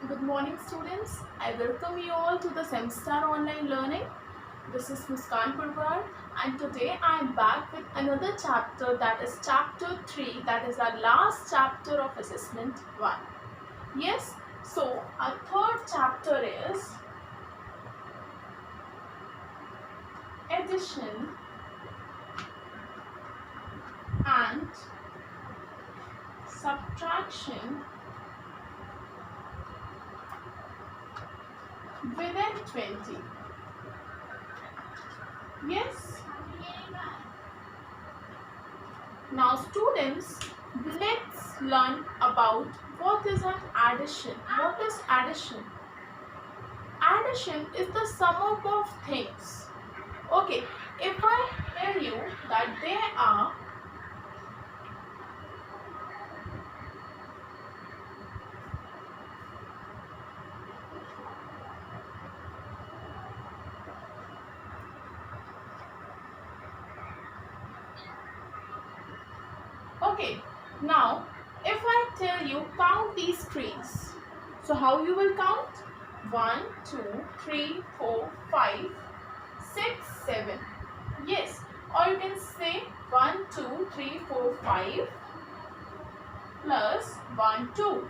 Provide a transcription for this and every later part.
Good morning students. I welcome you all to the Semstar Online Learning. This is Muskan Purwar and today I am back with another chapter, that is chapter 3, that is our last chapter of assessment 1. Yes, so our third chapter is addition and subtraction within 20. Yes. Now students, let's learn about what is an addition. What is addition? Addition is the sum up of things. Okay, if I tell you that there are okay, now if I tell you count these trees, so how you will count? 1, 2, 3, 4, 5, 6, 7. Yes, or you can say 1, 2, 3, 4, 5 plus 1, 2.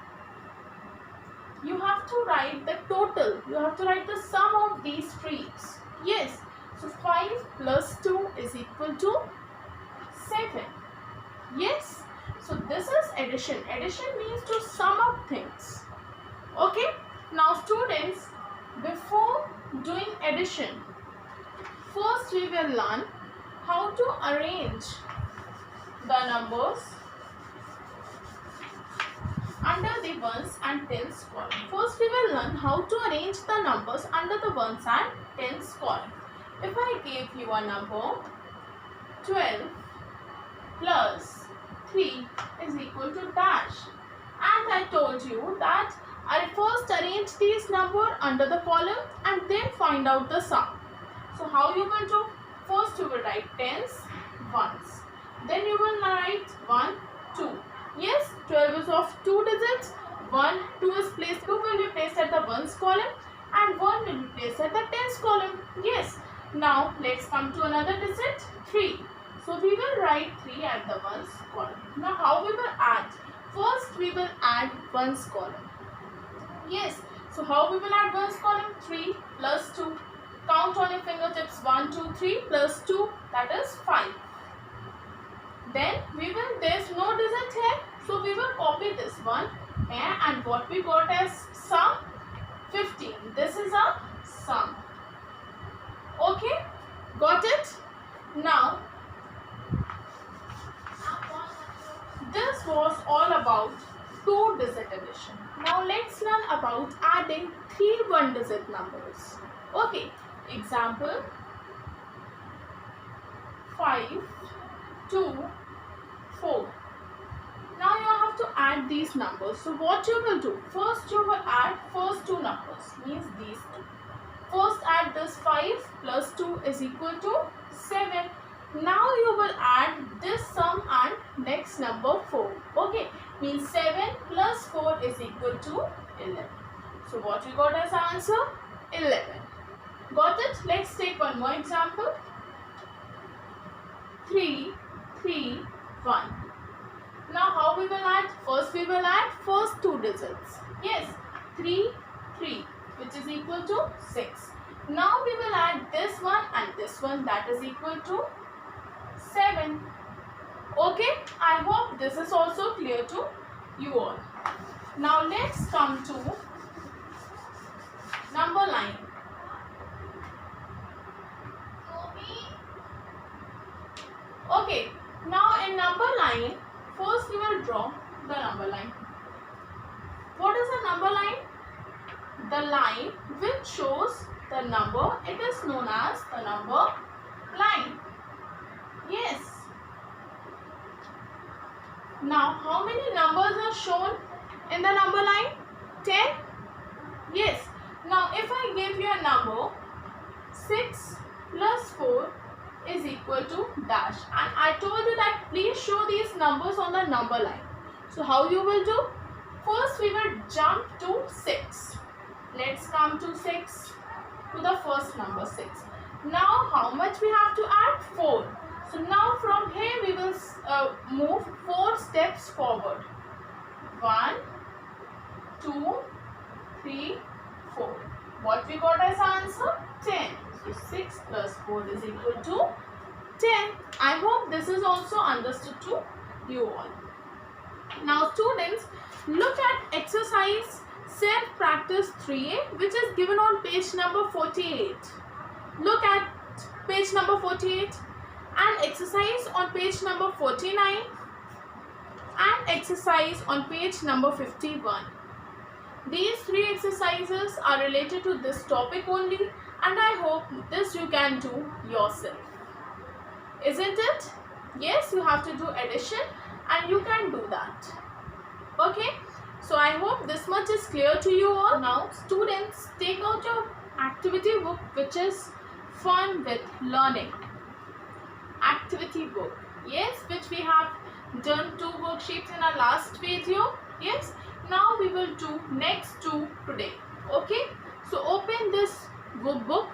You have to write the total. You have to write the sum of these trees. Yes, so 5 plus 2 is equal to 7. Yes, so this is addition. Addition means to sum up things. Okay, now students, before doing addition, first we will learn how to arrange the numbers under the ones and tens column. First we will learn how to arrange the numbers under the ones and tens column. If I gave you a number 12 plus 3 is equal to dash, and I told you that I first arrange these numbers under the column and then find out the sum. So how you will do? First you will write tens, ones. Then you will write 1, 2. Yes, 12 is of 2 digits. 1, 2 is placed. 2 will be placed at the ones column and 1 will be placed at the tens column. Yes. Now let's come to another digit, 3. So we will write 3 at the ones column. Now how we will add? First we will add ones column. Yes. So how we will add ones column? 3 plus 2. Count on your fingertips. 1, 2, 3 plus 2, that is 5. Then we will, there's no digit here, so we will copy this one here, and what we got as sum? 15. This is a sum. Okay, got it? Now, this was all about 2-digit addition. Now let's learn about adding 3 one-digit numbers. Okay, example 5, 2, 4. Now you have to add these numbers. So what you will do? First you will add first 2 numbers, means these 2. First add this 5 plus 2 is equal to 7. Now you will add this sum and next number 4. Okay, means 7 plus 4 is equal to 11. So what we got as answer? 11. Got it? Let's take one more example. 3, 3, 1. Now how we will add? First we will add first 2 digits. Yes, 3, 3, which is equal to 6. Now we will add this one and this one, that is equal to 7. Okay, I hope this is also clear to you all. Now let's come to number line. Okay, now in number line, first we will draw the number line. What is a number line? The line which shows the number, it is known as the number line. Yes. Now how many numbers are shown in the number line? 10? Yes. Now if I give you a number 6 plus 4 is equal to dash, and I told you that please show these numbers on the number line. So how you will do? First we will jump to 6. Let's come to 6, to the first number 6. Now how much we have to add? 4. So now from here we will move 4 steps forward. 1, 2, 3, 4. What we got as answer? 10. So 6 plus 4 is equal to 10. I hope this is also understood to you all. Now students, look at exercise self-practice 3A, which is given on page number 48. Look at page number 48 and exercise on page number 49 and exercise on page number 51. These 3 exercises are related to this topic only, and I hope this you can do yourself. Isn't it? Yes, you have to do addition and you can do that. Okay, so I hope this much is clear to you all. Now students, take out your activity book, which is Fun with Learning. Activity book, yes, which we have done 2 worksheets in our last video. Yes, now we will do next 2 today. Okay, so open this book,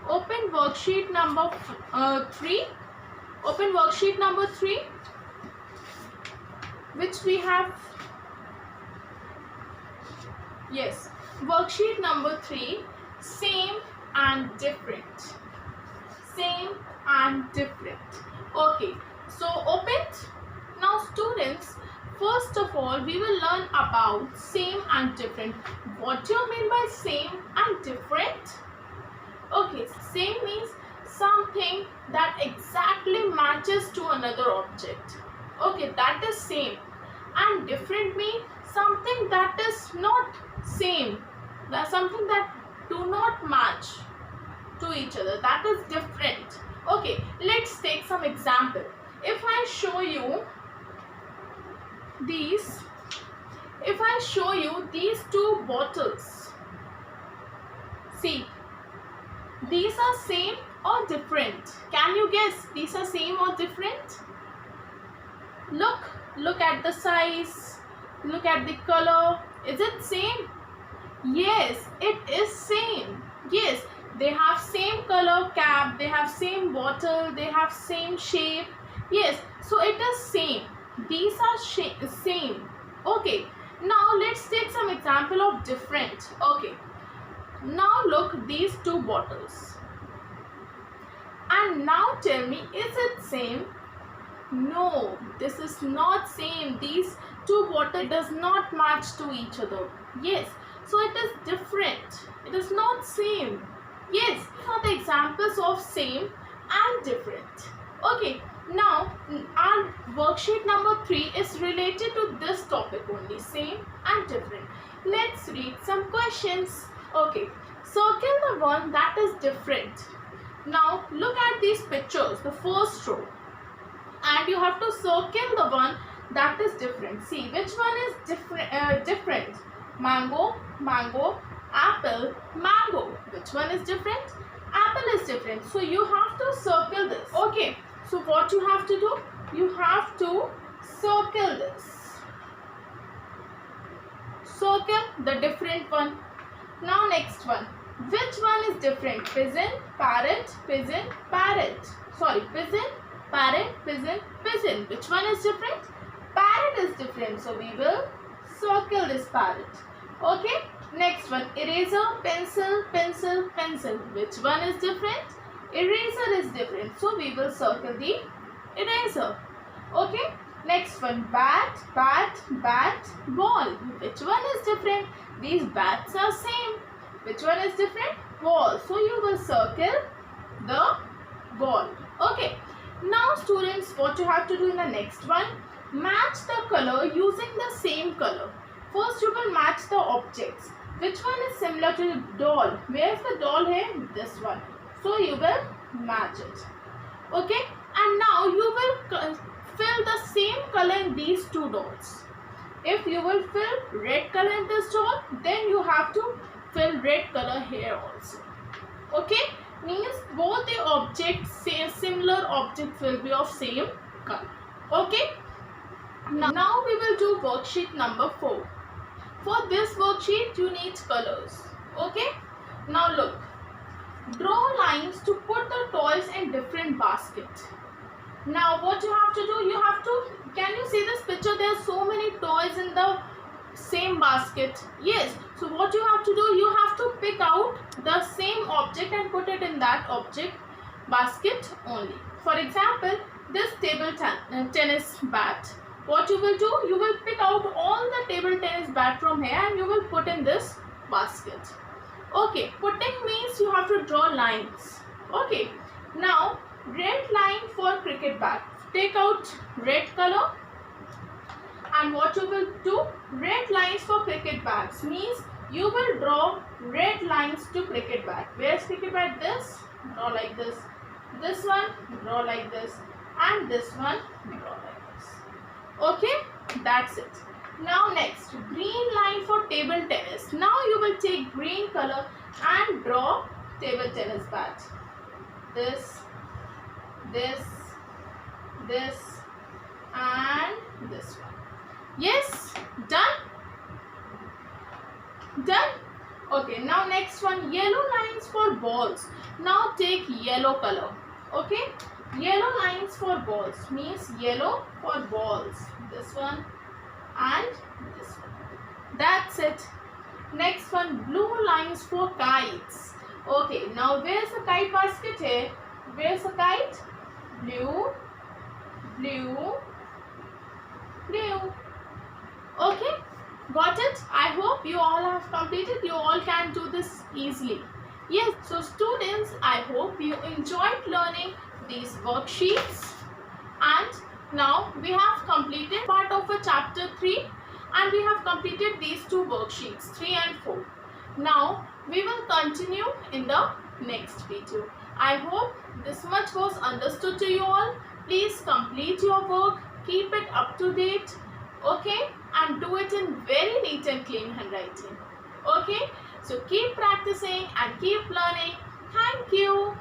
open worksheet number 3, open worksheet number 3, which we have, yes, worksheet number 3, same and different. Same and different. Okay, so open it. Now students, first of all we will learn about same and different. What do you mean by same and different? Okay, same means something that exactly matches to another object. Okay, that is same. And different means something that is not same, that's something that do not match to each other, that is different. Okay, let's take some example. If I show you these, if I show you these 2 bottles, see, these are same or different? Can you guess these are same or different? Look at the size, look at the color. Is it same? Yes, it is same. Yes, they have same color cap, they have same bottle, they have same shape. Yes, so it is same. These are same. Okay, now let's take some example of different. Okay, now look these 2 bottles. And now tell me, is it same? No, this is not same. These 2 bottles does not match to each other. Yes, so it is different. It is not same. Yes, these are the examples of same and different. Okay, now our worksheet number 3 is related to this topic only, same and different. Let's read some questions. Okay, circle the one that is different. Now look at these pictures, the first row, and you have to circle the one that is different. See which one is different. Mango, mango, apple, mango. Which one is different? Apple is different. So you have to circle this. Okay, so what you have to do? You have to circle this. Circle the different one. Now next one. Which one is different? Pigeon, parrot, pigeon, parrot. Sorry, pigeon, parrot, pigeon, pigeon. Which one is different? Parrot is different. So we will circle this parrot. Okay. Next one. Eraser, pencil, pencil, pencil. Which one is different? Eraser is different. So we will circle the eraser. Okay. Next one. Bat, bat, bat, ball. Which one is different? These bats are same. Which one is different? Ball. So you will circle the ball. Okay. Now students, what you have to do in the next one? Match the color using the same color. First you will match the objects. Which one is similar to the doll? Where is the doll here? This one. So you will match it. Okay. And now you will fill the same color in these 2 dots. If you will fill red color in this doll, then you have to fill red color here also. Okay. Means both the objects, similar objects will be of same color. Okay. Now we will do worksheet number 4. For this worksheet you need colors. Okay, now look, draw lines to put the toys in different baskets. Now what you have to do, you have to, can you see this picture? There are so many toys in the same basket. Yes, so what you have to do, you have to pick out the same object and put it in that object basket only. For example, this table tennis bat. What you will do, you will pick out all the table tennis bat from here and you will put in this basket. Okay, putting means you have to draw lines. Okay, now red line for cricket bat. Take out red color, and what you will do, red lines for cricket bats means you will draw red lines to cricket bat. Where's cricket bat? This, draw like this. This one, draw like this, and this one, draw like this. Okay, that's it. Now next, green line for table tennis. Now you will take green color and draw table tennis bat. This, this, this, and this one. Yes, done? Done? Okay, now next one, yellow lines for balls. Now take yellow color. Okay, yellow lines for balls means yellow for balls. This one and this one. That's it. Next one, blue lines for kites. Okay, now where's the kite basket here? Where's the kite? Blue, blue, blue. Okay, got it? I hope you all have completed. You all can do this easily. Yes, so students, I hope you enjoyed learning these worksheets. And now we have completed part of a chapter 3 and we have completed these two worksheets 3 and 4. Now we will continue in the next video. I hope this much was understood to you all. Please complete your work, keep it up to date. Okay, and do it in very neat and clean handwriting. Okay, so keep practicing and keep learning. Thank you.